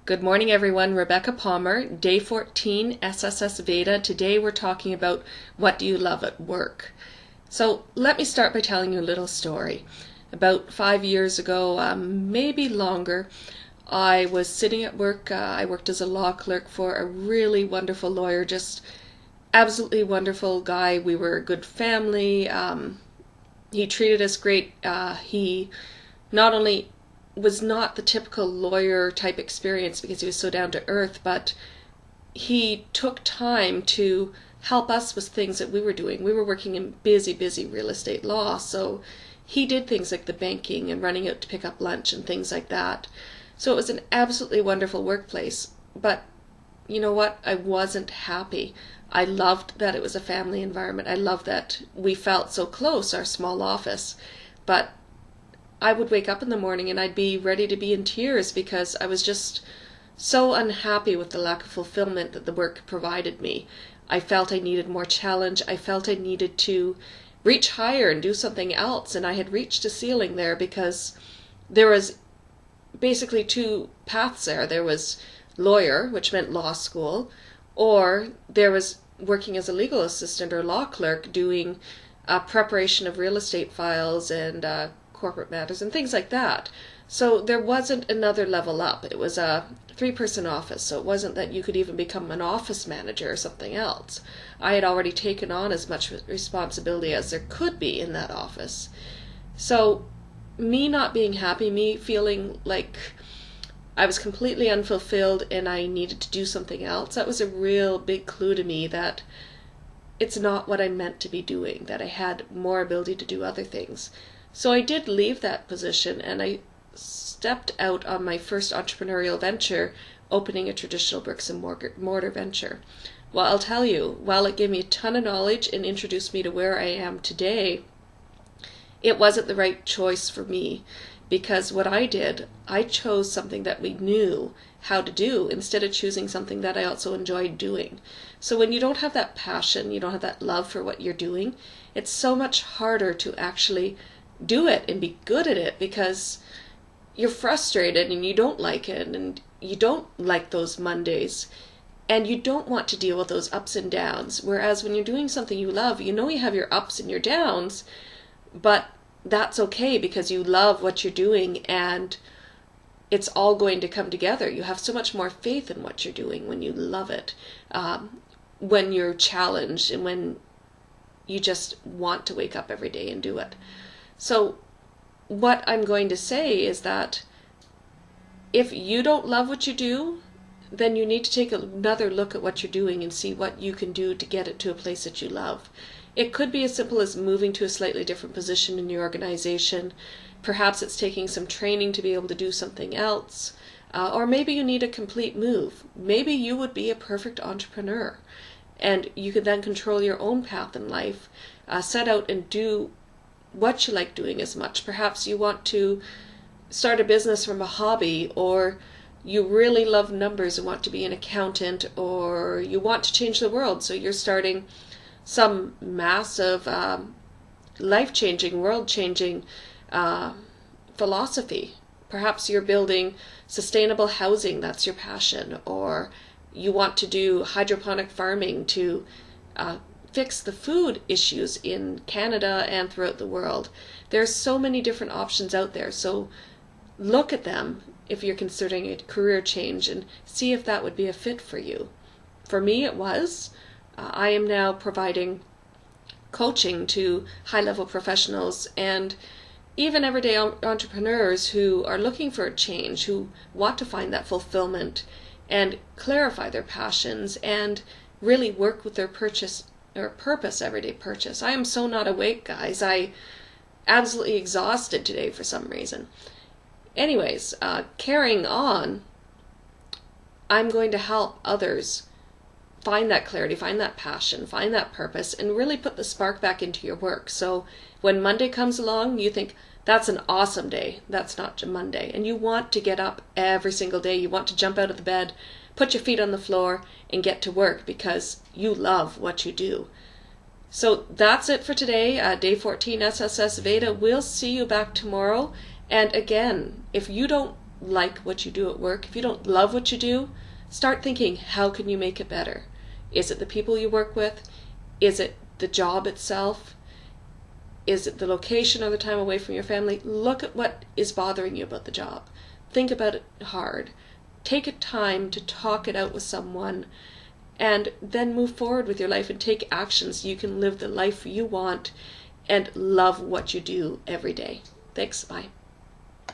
Good morning, everyone. Rebecca Palmer, day 14, SSSVEDA. Today we're talking about what do you love at work. So let me start by telling you a little story. About 5 years ago, maybe longer, I was sitting at work. I worked as a law clerk for a really wonderful lawyer, just absolutely wonderful guy. We were a good family. He treated us great. He not only was not the typical lawyer type experience because he was so down to earth, but he took time to help us with things that we were doing. We were working in busy real estate law, so he did things like the banking and running out to pick up lunch and things like that. So it was an absolutely wonderful workplace. But you know what? I wasn't happy. I loved that it was a family environment. I loved that we felt so close, our small office. But I would wake up in the morning and I'd be ready to be in tears because I was just so unhappy with the lack of fulfillment that the work provided me. I felt I needed more challenge. I felt I needed to reach higher and do something else, and I had reached a ceiling there because there was basically two paths there. There was lawyer, which meant law school, or there was working as a legal assistant or law clerk doing preparation of real estate files and corporate matters and things like that. So there wasn't another level up. It was a 3-person office, so it wasn't that you could even become an office manager or something else. I had already taken on as much responsibility as there could be in that office. So me not being happy, me feeling like I was completely unfulfilled and I needed to do something else, that was a real big clue to me that it's not what I meant to be doing, that I had more ability to do other things. So I did leave that position and I stepped out on my first entrepreneurial venture, opening a traditional bricks and mortar venture. Well, I'll tell you, while it gave me a ton of knowledge and introduced me to where I am today, it wasn't the right choice for me, because what I did, I chose something that we knew how to do instead of choosing something that I also enjoyed doing. So when you don't have that passion, you don't have that love for what you're doing, it's so much harder to actually do it and be good at it because you're frustrated and you don't like it and you don't like those Mondays and you don't want to deal with those ups and downs. Whereas when you're doing something you love, you know you have your ups and your downs, but that's okay because you love what you're doing and it's all going to come together. You have so much more faith in what you're doing when you love it, when you're challenged and when you just want to wake up every day and do it. So what I'm going to say is that if you don't love what you do, then you need to take another look at what you're doing and see what you can do to get it to a place that you love. It could be as simple as moving to a slightly different position in your organization. Perhaps it's taking some training to be able to do something else. Or maybe you need a complete move. Maybe you would be a perfect entrepreneur and you could then control your own path in life, set out and do what you like doing as much. Perhaps you want to start a business from a hobby, or you really love numbers and want to be an accountant, or you want to change the world, so you're starting some massive life-changing, world-changing philosophy. Perhaps you're building sustainable housing, that's your passion, or you want to do hydroponic farming to fix the food issues in Canada and throughout the world. There's so many different options out there, so look at them if you're considering a career change and see if that would be a fit for you. For me it was. I am now providing coaching to high-level professionals and even everyday entrepreneurs who are looking for a change, who want to find that fulfillment and clarify their passions and really work with their purpose, everyday purchase. I am so not awake, guys. I absolutely exhausted today for some reason. Anyways, carrying on, I'm going to help others find that clarity, find that passion, find that purpose, and really put the spark back into your work. So when Monday comes along, you think, that's an awesome day. That's not Monday. And you want to get up every single day. You want to jump out of the bed, put your feet on the floor, and get to work because you love what you do. So that's it for today, day 14 SSSVEDA. We'll see you back tomorrow. And again, if you don't like what you do at work, if you don't love what you do, start thinking, how can you make it better? Is it the people you work with? Is it the job itself? Is it the location or the time away from your family? Look at what is bothering you about the job. Think about it hard. Take a time to talk it out with someone, and then move forward with your life and take actions so you can live the life you want and love what you do every day. Thanks. Bye.